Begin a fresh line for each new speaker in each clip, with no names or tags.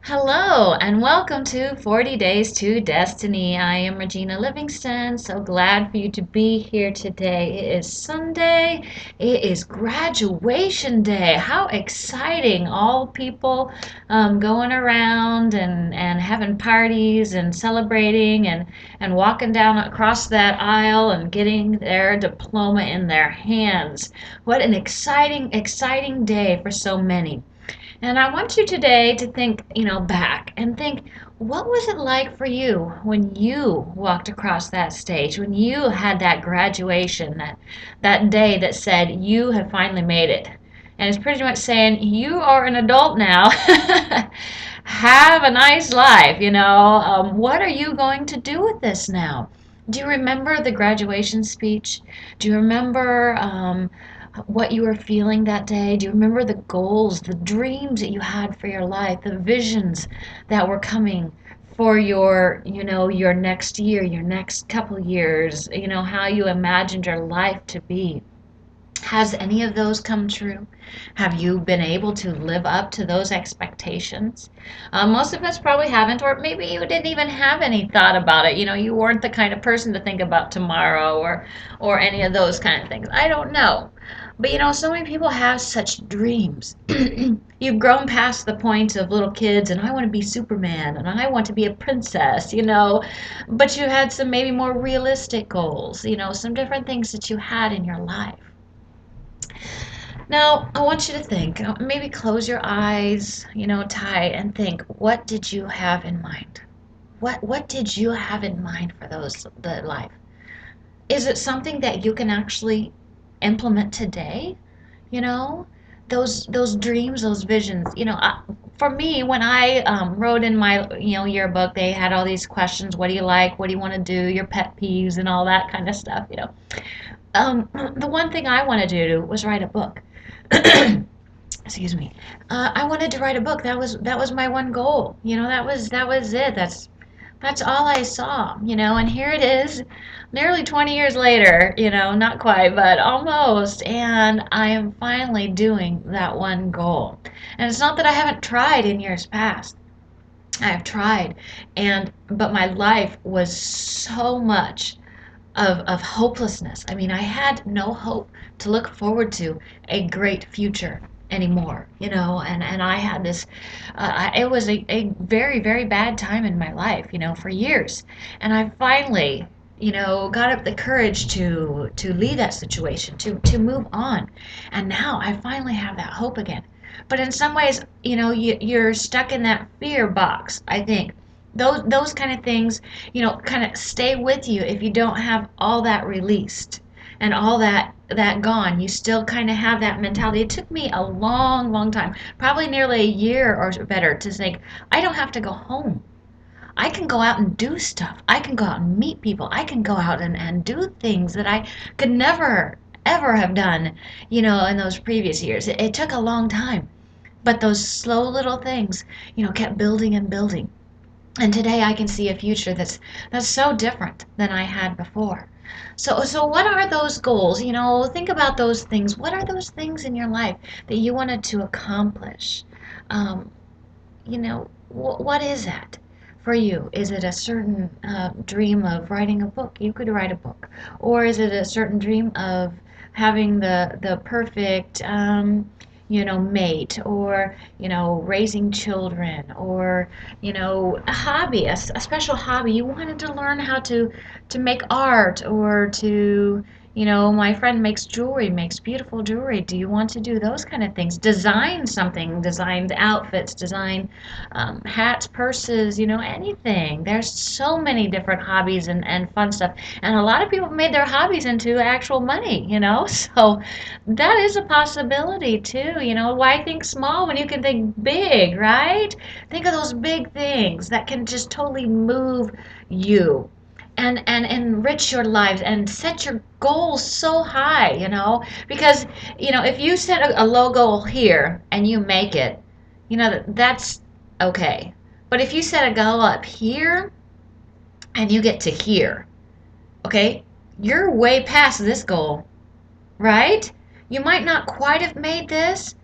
Hello and welcome to 40 Days to Destiny. I am Regina Livingston. So glad for you to be here today. It is Sunday. It is graduation day. How exciting! All people going around and having parties and celebrating and walking down across that aisle and getting their diploma in their hands. What an exciting day for so many. And I want you today to think, back and think, what was it like for you when you walked across that stage, when you had that graduation, that day that said you have finally made it? And it's pretty much saying you are an adult now. Have a nice life. What are you going to do with this now? Do you remember the graduation speech? Do you remember what you were feeling that day? Do you remember the goals, the dreams that you had for your life, the visions that were coming for your next year, your next couple years, how you imagined your life to be? Has any of those come true? Have you been able to live up to those expectations? Most of us probably haven't, or maybe you didn't even have any thought about it. You weren't the kind of person to think about tomorrow or any of those kind of things. I don't know. But so many people have such dreams. You've grown past the point of little kids and I want to be Superman and I want to be a princess. But you had some maybe more realistic goals, some different things that you had in your life. Now, I want you to think, maybe close your eyes, tight and think, what did you have in mind? What did you have in mind for the life? Is it something that you can actually implement today? You know, those dreams, those visions. For me, when I wrote in my yearbook, they had all these questions. What do you like? What do you want to do? Your pet peeves and all that kind of stuff. The one thing I wanted to do was write a book. Excuse me. I wanted to write a book. That was my one goal. That was it. That's all I saw. And here it is, nearly 20 years later. Not quite, but almost. And I am finally doing that one goal. And it's not that I haven't tried in years past. I have tried, but my life was so much of hopelessness. I mean, I had no hope to look forward to a great future anymore, and I had this, it was a very, very bad time in my life, for years. And I finally, got up the courage to leave that situation, to move on. And now I finally have that hope again. But in some ways, you're stuck in that fear box, I think. Those kind of things, kind of stay with you if you don't have all that released and all that gone. You still kind of have that mentality. It took me a long, long time, probably nearly a year or better, to think I don't have to go home. I can go out and do stuff. I can go out and meet people. I can go out and do things that I could never, ever have done, in those previous years. It took a long time. But those slow little things, kept building and building. And today I can see a future that's so different than I had before. So what are those goals? Think about those things. What are those things in your life that you wanted to accomplish? Um, what is that for you? Is it a certain dream of writing a book? You could write a book. Or is it a certain dream of having the perfect mate, or raising children, or a hobby, a special hobby? You wanted to learn how to make art, or to my friend makes jewelry, makes beautiful jewelry. Do you want to do those kind of things? Design something, design outfits, design hats, purses, anything. There's so many different hobbies and fun stuff. And a lot of people made their hobbies into actual money. So that is a possibility too. Why think small when you can think big, right? Think of those big things that can just totally move you and enrich your lives and set your goals so high, because if you set a low goal here and you make it, that's okay. But if you set a goal up here and you get to here, okay, you're way past this goal, right? You might not quite have made this,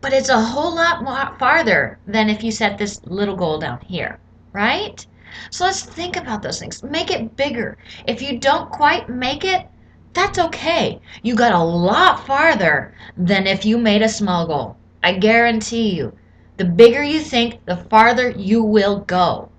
but it's a whole lot more farther than if you set this little goal down here, right? So let's think about those things. Make it bigger. If you don't quite make it, that's okay. You got a lot farther than if you made a small goal. I guarantee you. The bigger you think, the farther you will go.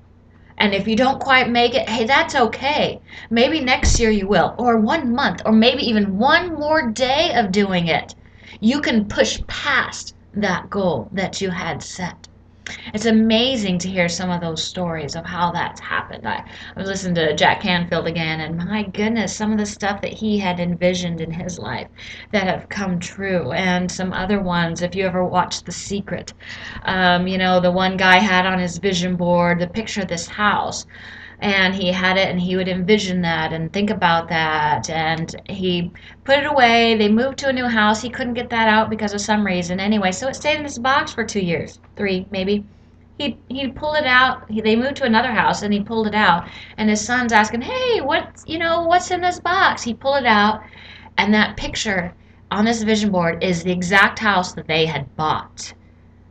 And if you don't quite make it, hey, that's okay. Maybe next year you will, or 1 month, or maybe even one more day of doing it. You can push past that goal that you had set. It's amazing to hear some of those stories of how that's happened. I was listening to Jack Canfield again, and my goodness, some of the stuff that he had envisioned in his life that have come true, and some other ones. If you ever watched The Secret, the one guy had on his vision board the picture of this house, and he had it and he would envision that and think about that, and he put it away. They moved to a new house. He couldn't get that out because of some reason anyway, so it stayed in this box for 2 years, three maybe. He pulled it out. They moved to another house and he pulled it out, and his son's asking, hey, what's in this box? He pulled it out, and that picture on this vision board is the exact house that they had bought.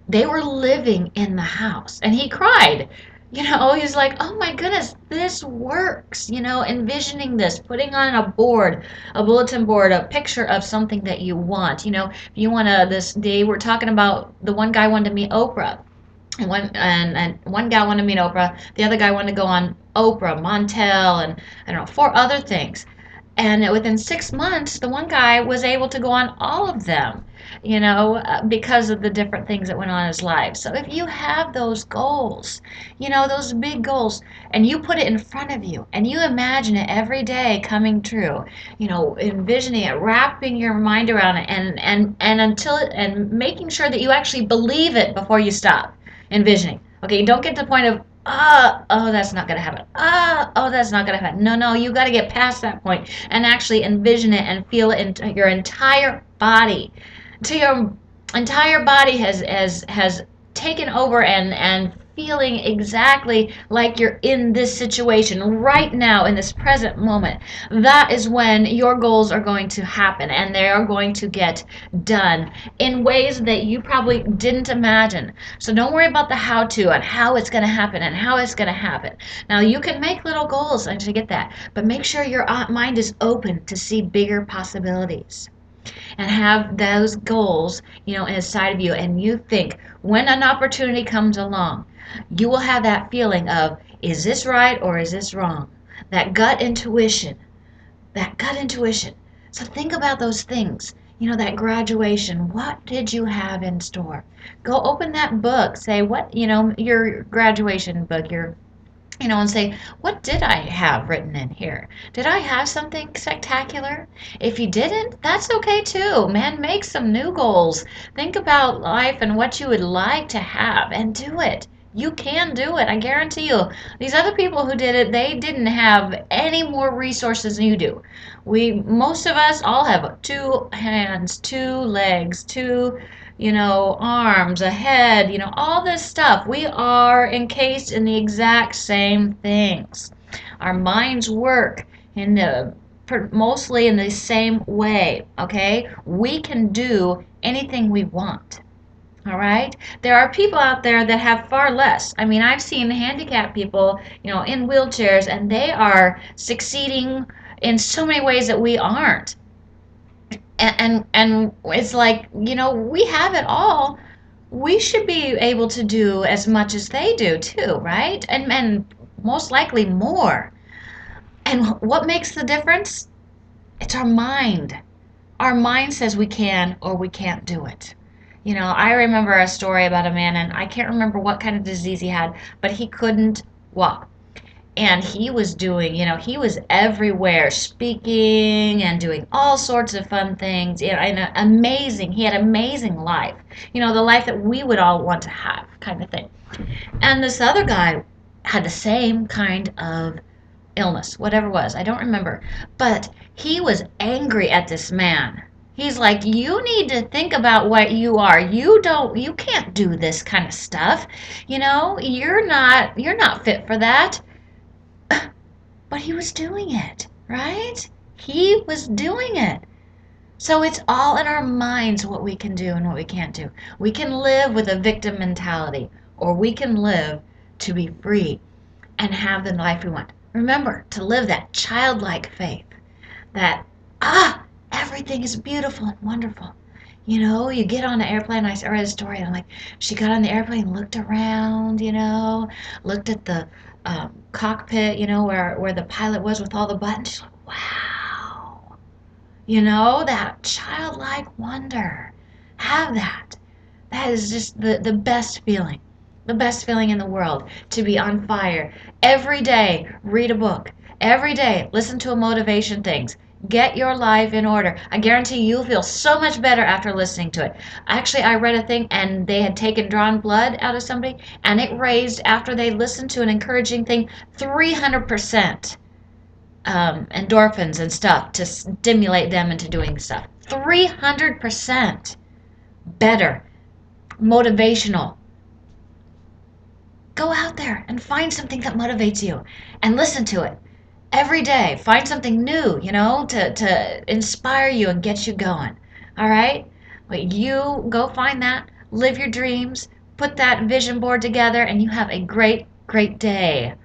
They were living in the house, and he cried. He was like, oh my goodness, this works. Envisioning this, putting on a board, a bulletin board, a picture of something that you want. If you want to, this day we're talking about, the one guy wanted to meet Oprah. And one guy wanted to meet Oprah. The other guy wanted to go on Oprah, Montel, and I don't know, 4 other things. And within 6 months, the one guy was able to go on all of them, because of the different things that went on in his life. So if you have those goals, those big goals, and you put it in front of you, and you imagine it every day coming true, envisioning it, wrapping your mind around it, and making sure that you actually believe it before you stop envisioning. Okay, don't get to the point of, oh, that's not going to happen. Oh, that's not going to happen. No, you got to get past that point and actually envision it and feel it into your entire body. To your entire body has taken over and feeling exactly like you're in this situation right now in this present moment. That is when your goals are going to happen, and they are going to get done in ways that you probably didn't imagine. So don't worry about the how to and how it's going to happen and how it's going to happen. Now you can make little goals and to get that, but make sure your mind is open to see bigger possibilities. And have those goals, inside of you, and you think when an opportunity comes along, you will have that feeling of, is this right or is this wrong? That gut intuition. So think about those things. That graduation. What did you have in store? Go open that book. Say, your graduation book, and say, what did I have written in here? Did I have something spectacular? If you didn't, that's okay too. Man, make some new goals. Think about life and what you would like to have and do it. You can do it. I guarantee you. These other people who did it, they didn't have any more resources than you do. Most of us all have 2 hands, 2 legs, 2 arms, a head, all this stuff. We are encased in the exact same things. Our minds work mostly in the same way, okay? We can do anything we want. All right. There are people out there that have far less. I mean, I've seen handicapped people, in wheelchairs, and they are succeeding in so many ways that we aren't. And it's like, we have it all. We should be able to do as much as they do too, right? And most likely more. And what makes the difference? It's our mind. Our mind says we can or we can't do it. I remember a story about a man, and I can't remember what kind of disease he had, but he couldn't walk. And he was doing, he was everywhere, speaking and doing all sorts of fun things. And amazing. He had an amazing life. The life that we would all want to have, kind of thing. And this other guy had the same kind of illness, whatever it was. I don't remember. But he was angry at this man. He's like, you need to think about what you are. You can't do this kind of stuff. You're not fit for that. But he was doing it, right? He was doing it. So it's all in our minds what we can do and what we can't do. We can live with a victim mentality, or we can live to be free and have the life we want. Remember to live that childlike faith that, everything is beautiful and wonderful. You get on an airplane. I read a story, and I'm like, she got on the airplane, looked around, looked at the cockpit, where the pilot was with all the buttons. She's like, wow. That childlike wonder. Have that. That is just the best feeling. The best feeling in the world, to be on fire. Every day, read a book. Every day, listen to a motivation things. Get your life in order. I guarantee you'll feel so much better after listening to it. Actually, I read a thing and they had drawn blood out of somebody, and it raised, after they listened to an encouraging thing, 300% endorphins and stuff to stimulate them into doing stuff. 300% better. Motivational. Go out there and find something that motivates you and listen to it every day. Find something new, to inspire you and get you going. All right? But you go find that, live your dreams, put that vision board together, and you have a great, great day.